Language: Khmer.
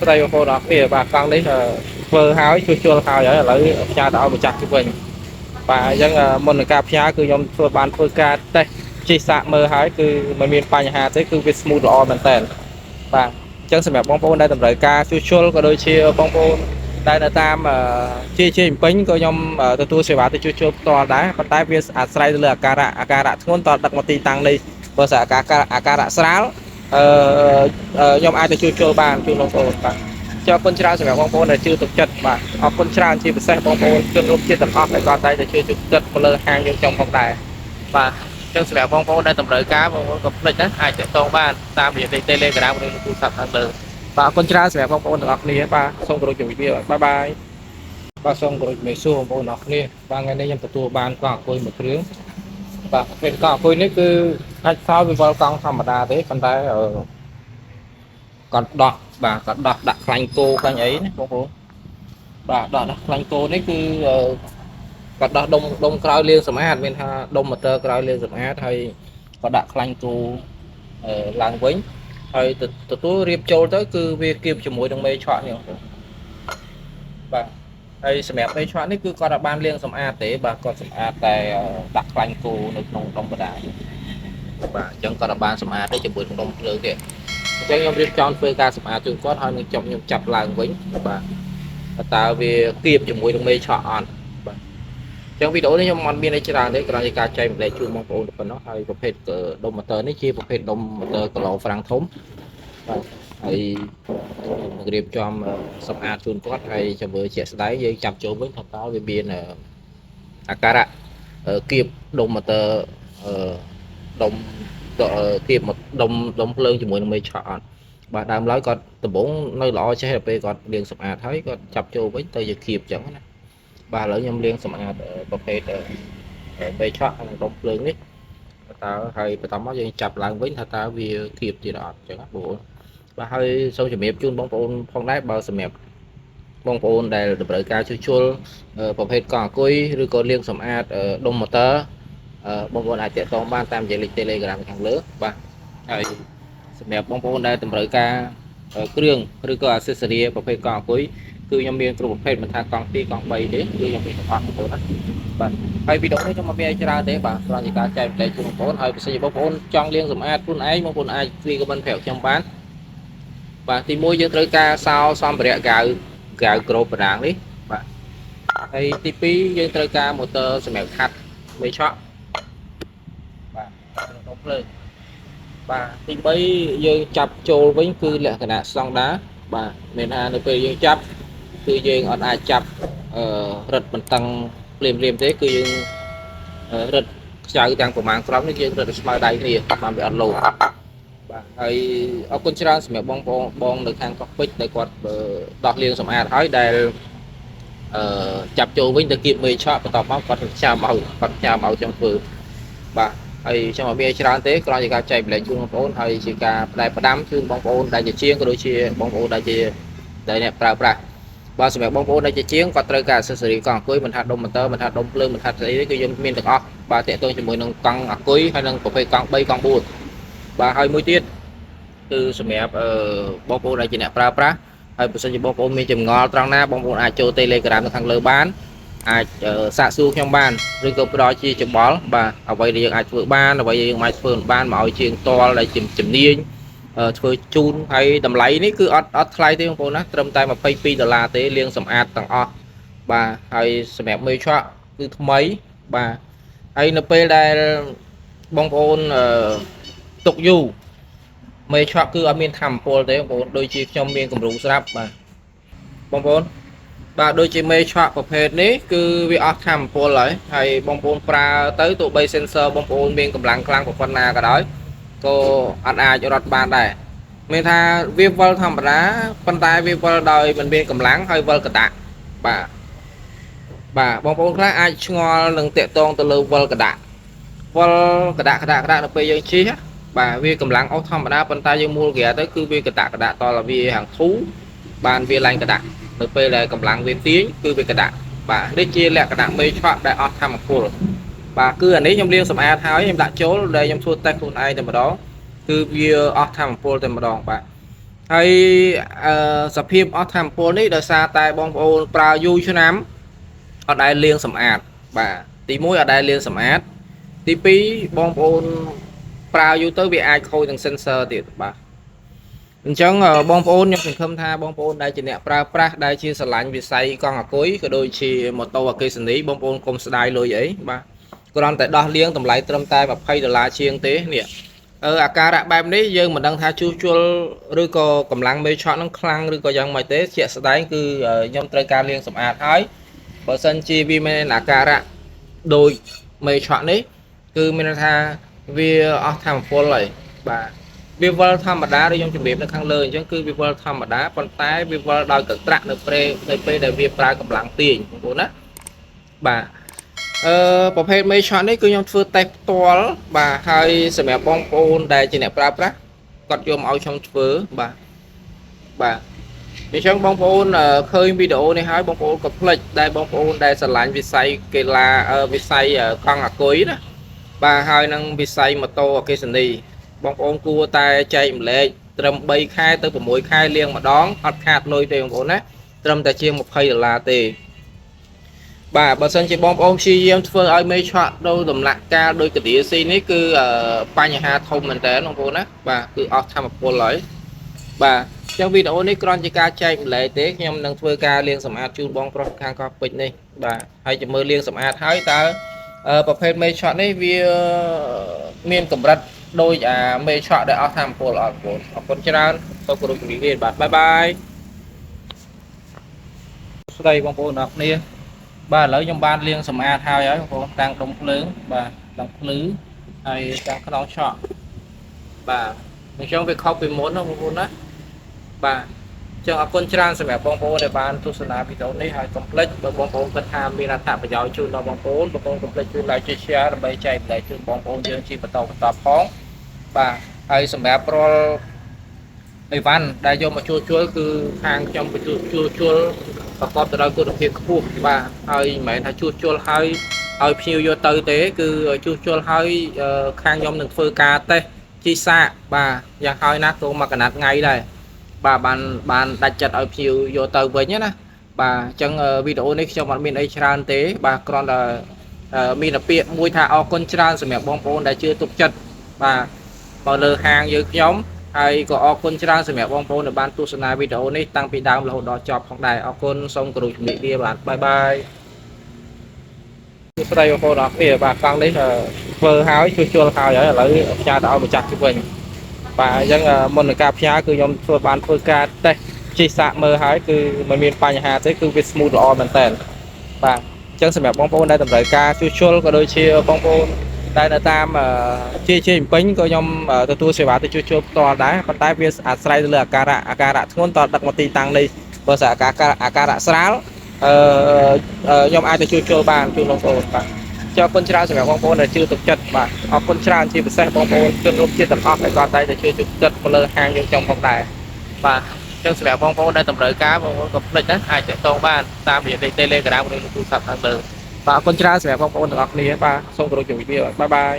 ស្ដីបងប្អូនអរគ្នាបាទកង់នេះធ្វើហើយជួយជួលហើយឥឡូវផ្ញើទៅឲ្យម្ចាស់ជិះវិញបាទអញ្ចឹងមុននឹងការផ្ញើគឺខ្ញុំធ្វើការតេស្តជិះសាកមើលហើយគឺមិនមានបញ្ហាទេគឺវា smooth ល្អមែនតើបាទអញ្ចឹងសម្រាប់បងប្អូនដែលតម្រូវការជួសជុលក៏ដូចជាបងប្អូនដែលនៅតាមជាពេញក៏ខ្ញុំទទួលសេវាទៅជួសជុលផ្ទាល់ដែរប៉ុន្តែវាអាស្រ័យទៅលើអាការៈធ្ងន់តដឹកមកទីតាំងនេះបើសិនអាការៈស្រាលខ្ញុំអាចទៅជួសជុលបានជូនបងប្អូនបាទអរគុណច្រើនសម្រាប់បងប្អូនដែលជឿទុកចិត្តបាទអរគុណច្រើនជាពិសេសបងប្អូនជនរួមជាតិទាំងអស់ដែលគាត់តែជឿទុកចិត្តមកលើហាងយើងចុងផងដែរបាទអញ្ចឹងសម្រាប់បងប្អូនដែលតម្រូវការបងប្អូនកុំភ្លេចណាអាចទាក់ទងបានតាមរយៈ Telegram ឬទូរស័ព្ទខាងលើបាទអរគុណច្រើនសម្រាប់បងប្អូនទាំងអស់គ្នាបាទសូមគោរពជំរាបលាបាយបាយបាទសូមគោរពជំរាបសួរបងប្អូនទាំងអស់គ្នាបាទថ្ងៃនេះខ្ញុំទទួលបានកង់អគុយមួយគ្រឿងបាទប្រភេទកង់អគុយនេះគឺអាចសោវាវល់កង់ធម្មតាទេប៉ុន្តែគាត់ដោះបាទគាត់ដោះដាក់ខ្លាញ់គោខ្លាញ់អីណាបងប្អូនបាទដោះខ្លាញ់គោនេះគឺគាត់ដោះដុំក្រោយលាងសម្អាតមានថាដុំម៉ូទ័រក្រោយលាងសម្អាតហើយគាត់ដាក់ខ្លាញ់គោឡើងវិញហើយទទួលរៀបចូលទៅគឺវាគៀបជាមួយនឹងមេឆក់នេះបងប្អូនបាទហើយសម្រាប់មេឆក់នេះគឺគាត់អាចបានលាងសម្អាតទេបាទគាត់សម្អាតតែដាក់ខ្លាញ់គោនៅក្នុងដុំបដាបាទអញ្ចឹងគាត់អាចបានសម្អាតទេជាមួយនឹងដុំភ្លើងទៀតអញ្ចឹងខ្ញុំរៀបចំធ្វើការសម្អាតជូនគាត់ហើយនឹងខ្ញុំចាប់ឡើងវិញបាទតើវាគៀបជាមួយនឹងមេឆក់អត់បាទអញ្ចឹងវីដេអូនេះខ្ញុំមិនមានអីច្រើនទេគ្រាន់តែការចែកម្លែកជូនបងប្អូនប៉ុណ្ណោះហើយប្រភេទដុំម៉ូទ័រនេះជាប្រភេទដុំម៉ូទ័រគីឡូហ្វ្រាំងធំបាទហើយនឹងរៀបចំសម្អាតជូនគាត់ហើយចាំមើលជាក់ស្ដែងយើងចាប់ចូលវិញថាតើវាមានអាការៈគៀបដុំម៉ូទ័រដុំគៀបដុំភ្លើងជាមួយនឹងមេឆក់អត់បាទដើមឡើយគាត់ដំបងនៅល្អចេះដល់ពេលគាត់លាងសម្អាតហើយគាត់ចាប់ចូលវិញទៅជាគៀបអញ្ចឹងណាបាទឥឡូវខ្ញុំលាងសម្អាតប្រភេទមេឆក់និងដុំភ្លើងនេះតើហើយបន្តមកយើងចាប់ឡើងវិញថាតើវាគៀបទៀតអត់អញ្ចឹងណាបងប្អូនបាទហើយសូមជំរាបជូនបងប្អូនផងដែរបើសម្រាប់បងប្អូនដែលតម្រូវការជួសជុលប្រភេទកង់អគុយឬក៏លាងសម្អាតដុំម៉ូទ័របងប្អូនអាចទាក់ទងបានតាមរយៈលេខ Telegram ខាងលើបាទហើយសម្រាប់បងប្អូនដែលតម្រូវការគ្រឿងឬក៏ accessory ប្រភេទកង់អគុយគឺខ្ញុំមានគ្រប់ប្រភេទមិនថាកង់2កង់3ទេគឺខ្ញុំមានទាំងអស់បងប្អូនណាបាទហើយវីដេអូនេះខ្ញុំមកមានច្រើនទេបាទគ្រាន់តែការចែករំលែកជូនបងប្អូនហើយបើសិនជាបងប្អូនចង់លាងសម្អាតខ្លួនឯងបងប្អូនអាចគ្រីខមមិនប្រាប់ខ្ញុំបានបាទទី1យើងត្រូវការសោសម្ភារៈកៅក្របបណ្ដាងនេះបាទហើយទី2យើងត្រូវការម៉ូទ័រសម្រាប់ខាត់មេឆក់បាទក្នុងដុំភ្លើងបាទទី3យើងចាប់ចូលវិញគឺលក្ខណៈស្តង់ដាបាទមានថានៅពេលយើងចាប់គឺយើងអត់អាចចាប់រឹតបន្តឹងភ្លាមទេគឺយើងរឹតខ្ចៅទាំងប្រមាណក្រោមនេះយើងរឹតស្មើដៃគ្នាបានវាអត់លោបាទហើយអរគុណច្រើនសម្រាប់បងនៅខាងកោះពេជ្រដែលគាត់ដោះលាងសម្អាតហើយដែលចាប់ចូលវិញទៅគៀបមេឆក់បន្តមកគាត់ចាំឲ្យខ្ញុំធ្វើបាទហើយខ្ញុំអត់មានច្រើនទេគ្រាន់តែការចែកម្លែកជូនបងប្អូនហើយជាការផ្ដែផ្ដាំជូនបងប្អូនដែលជាជាងក៏ដូចជាបងប្អូនដែលអ្នកប្រើប្រាស់បាទសម្រាប់បងប្អូនដែលជាជាងគាត់ត្រូវការ accessory កង់អគុយមិនថាដុំម៉ូទ័រមិនថាដុំភ្លើងមិនថាស្អីទេគឺយើងមានទាំងអស់បាទតាក់ទងជាមួយនឹងកង់អគុយហើយនឹងប្រភេទកង់3កង់4បាទហើយមួយទៀតគឺសម្រាប់បងប្អូនដែលជាអ្នកប្រើប្រាស់ហើយបើសិនជាបងប្អូនមានចម្ងល់ត្រង់ណាបងប្អូនអាចចូល Telegram នៅខាងលើបានអាចសាកសួរខ្ញុំបានឬក៏ផ្ដល់ជាច្បល់បាទអ្វីដែលយើងអាចធ្វើបានអ្វីដែលយើងអាចធ្វើមិនបានមកឲ្យជាងតលដែលជំនាញធ្វើជូនហើយតម្លៃនេះគឺអត់ថ្លៃទេបងប្អូនណាត្រឹមតែ$22ទេលាងសម្អាតទាំងអស់បាទហើយសម្រាប់មេឆក់គឺថ្មីបាទហើយនៅពេលដែលបងប្អូនទុកយូរមេឆក់គឺអត់មានថាមពលទេបងប្អូនដូចជាខ្ញុំមានគំរូស្រាប់បាទបងប្អូនបាទដូចជាមេឆក់ប្រភេទនេះគឺវាអស់ថាមពលហើយបងប្អូនប្រើទៅទោះបី sensor បងប្អូនមានកម្លាំងខ្លាំងប៉ុណ្ណាក៏ដោយក៏អត់អាចរត់បានដែរមានថាវាវិលធម្មតាប៉ុន្តែវាវិលដោយមិនមានកម្លាំងហើយវិលកដាក់បាទបងប្អូនខ្លះអាចឆ្ងល់នឹងតាក់ទងទៅលើវិលកដាក់នៅពេលយើងជិះបាទវាកម្លាំងអស់ធម្មតាប៉ុន្តែយើងមូលក្រាទៅគឺវាកដាក់តលវាហាងធូបានវាឡើងកដាក់នៅពេលដែលកម្លាំងវាទាញគឺវាកដាក់បាទនេះជាលក្ខណៈមេឆក់ដែលអស់ធម្មពលបាទគឺអានេះខ្ញុំលាងសម្អាតហើយខ្ញុំដាក់ចូលដែលខ្ញុំធ្វើតេស្តខ្លួនឯងតែម្ដងគឺវាអស់ធម្មពលតែម្ដងបាទ ហើយសភាពអស់ធម្មពលនេះដោយសារតែបងប្អូនប្រើយូរឆ្នាំអត់ដែលលាងសម្អាតបាទទី1អត់ដែលលាងសម្អាតទី2បងប្អូនប្រើយូរទៅវាអាចខូចនឹង sensor ទៀតបាទអញ្ចឹងបងប្អូនខ្ញុំសង្ឃឹមថាបងប្អូនដែលជាអ្នកប្រើប្រាស់ដែលជាស្រឡាញ់វិស័យកង់អាគុយក៏ដូចជាម៉ូតូអគ្គិសនីបងប្អូនកុំស្ដាយលុយអីបាទគ្រាន់តែដោះលាងតម្លៃត្រឹមតែ$20ជាងទេនេះអាការៈបែបនេះយើងមិនដឹងថាជួសជុលឬក៏កម្លាំងមេឆក់នឹងខ្លាំងឬក៏យ៉ាងម៉េចទេជាក់ស្ដែងគឺខ្ញុំត្រូវការលាងសម្អាតហើយបើសិនជាវាមានអាការៈដូចមេឆក់នេះគឺមានន័យថាវាអស់ធម៌ពលហើយបាទវាវល់ធម្មតាដូចខ្ញុំជម្រាបនៅខាងលើអញ្ចឹងគឺវាវល់ធម្មតាប៉ុន្តែវាវល់ដោយកន្ត្រាក់នៅពេលដែលវាប្រើកម្លាំងទាញបងប្អូនណាបាទប្រភេទមេឆក់នេះគឺខ្ញុំធ្វើតេស្តផ្ទាល់បាទហើយសម្រាប់បងប្អូនដែលជាអ្នកប្រើប្រាស់គាត់យកមកឲ្យខ្ញុំធ្វើបាទអញ្ចឹងបងប្អូនឃើញវីដេអូនេះហើយបងប្អូនក៏ផ្លិចដែលបងប្អូនដែលស្រឡាញ់វិស័យកីឡាវិស័យកង់អាគុយណាបាទហើយនឹងវិស័យម៉ូតូអគ្គិសនីបងប្អូនគួរតែចែកម្លែកត្រឹម3ខែទៅ6ខែលាងម្ដងអត់ខាតលុយទេបងប្អូនណាត្រឹមតែជាង$20ទេបាទបើសិនជាបងប្អូនព្យាយាមធ្វើឲ្យមេឆក់ដូរដំណាក់កាលដោយកឌីស៊ីនេះគឺបញ្ហាធំមែនតើបងប្អូនណាបាទគឺអស់ធម៌ពលហើយបាទអញ្ចឹងវីដេអូនេះគ្រាន់ជាការចែកម្លែកទេខ្ញុំនឹងធ្វើការលាងសម្អាតជូនបងប្រុសខាងកោះពេជ្រនេះបាទហើយจะមើលលាងសម្អាតហើយតើប្រភេទមេឆក់នេះវាមានកម្រិតដូចមេឆក់ដែលអស់ធម៌ពលអត់បងប្អូនអរគុណច្រើនសូមគោរពជំរាបលាបាទបាយបាយស្ដីបងប្អូនអរគ្នាបាទឥឡូវខ្ញុំបានលាងសម្អាតហើយបងប្អូនតាំងដុំភ្លើងបាទតាំងភ្លឺហើយតាំងខ្នងឆក់បាទអញ្ចឹងវាខុសពីមុនណាបងប្អូនណាបាទអញ្ចឹងអរគុណច្រើនសម្រាប់បងប្អូនដែលបានទស្សនាវីដេអូនេះហើយកុំភ្លេចបើបងប្អូនគិតថាមានអត្ថប្រយោជន៍ជូនដល់បងប្អូនកុំភ្លេចជួយ like ជួយ share ដើម្បីចែកម្លែកជូនបងប្អូនយើងជាបន្តផងបាទហើយសម្រាប់រាល់អីវ៉ាន់ដែលយកមកជួសជុលគឺខាងខ្ញុំបញ្ជួសជុលប្រកបទៅដោយគុណភាពខ្ពស់បាទហើយមិនមែនថាជួសជុលហើយឲ្យភ្ញៀវយកទៅទេគឺជួសជុលហើយខាងខ្ញុំនឹងធ្វើការតេស្តជីសាកបាទយ៉ាងហើយណាក៏មកកណាត់ថ្ងៃដែរបាទបានដាច់ចិត្តឲ្យភ្ញៀវយកទៅវិញណាបាទអញ្ចឹងវីដេអូនេះខ្ញុំអត់មានអីច្រើនទេបាទគ្រាន់តែមានតែពាក្យមួយថាអរគុណច្រើនសម្រាប់បងប្អូនដែលជឿទុកចិត្តបាទមកលើហាងយើងខ្ញុំហើយក៏អរគុណច្រើនសម្រាប់បងប្អូនដែលបានទស្សនាវីដេអូនេះតាំងពីដើមរហូតដល់ចប់ផងដែរអរគុណសូមគោរពជំរាបលាបាទបាយបាយស្ដីបងប្អូនអរគ្នាបាទកង់នេះធ្វើហើយជួសជុលហើយឥឡូវផ្ញើទៅឲ្យម្ចាស់ជិះវិញបាទអញ្ចឹងមុននឹងការផ្ញើគឺខ្ញុំបានធ្វើការតេស្តជីសាកមើលហើយគឺមិនមានបញ្ហាទេគឺវា smooth ល្អមែនតើបាទអញ្ចឹងសម្រាប់បងប្អូនដែលតម្រូវការជួសជុលក៏ដូចជាបងប្អូនដែលនៅតាមជាពេញក៏ខ្ញុំទទួលសេវាទៅជួសជុលផ្ទាល់ដែរប៉ុន្តែវាអាស្រ័យទៅលើអាការៈធ្ងន់តដឹកមកទីតាំងនេះបើសិនអាការៈស្រាលខ្ញុំអាចទៅជួសជុលបានជូនបងប្អូនបាទអរគុណច្រើនសម្រាប់បងប្អូនដែលជឿទុកចិត្តបាទអរគុណច្រើនជាពិសេសបងប្អូនជនរួមជាតិទាំងអស់ដែលគាត់តែជឿទុកចិត្តមកលើហាងយើងចង់ផងដែរបាទអញ្ចឹងសម្រាប់បងប្អូនដែលតម្រូវការបងប្អូនកុំភ្លេចណាអាចទាក់ទងបានតាមរយៈ Telegram ឬទូរស័ព្ទខាងលើបាទអរគុណច្រើនសម្រាប់បងប្អូនទាំងអស់គ្នាបាទសូមគោរពជំរាបលាបាយបាយ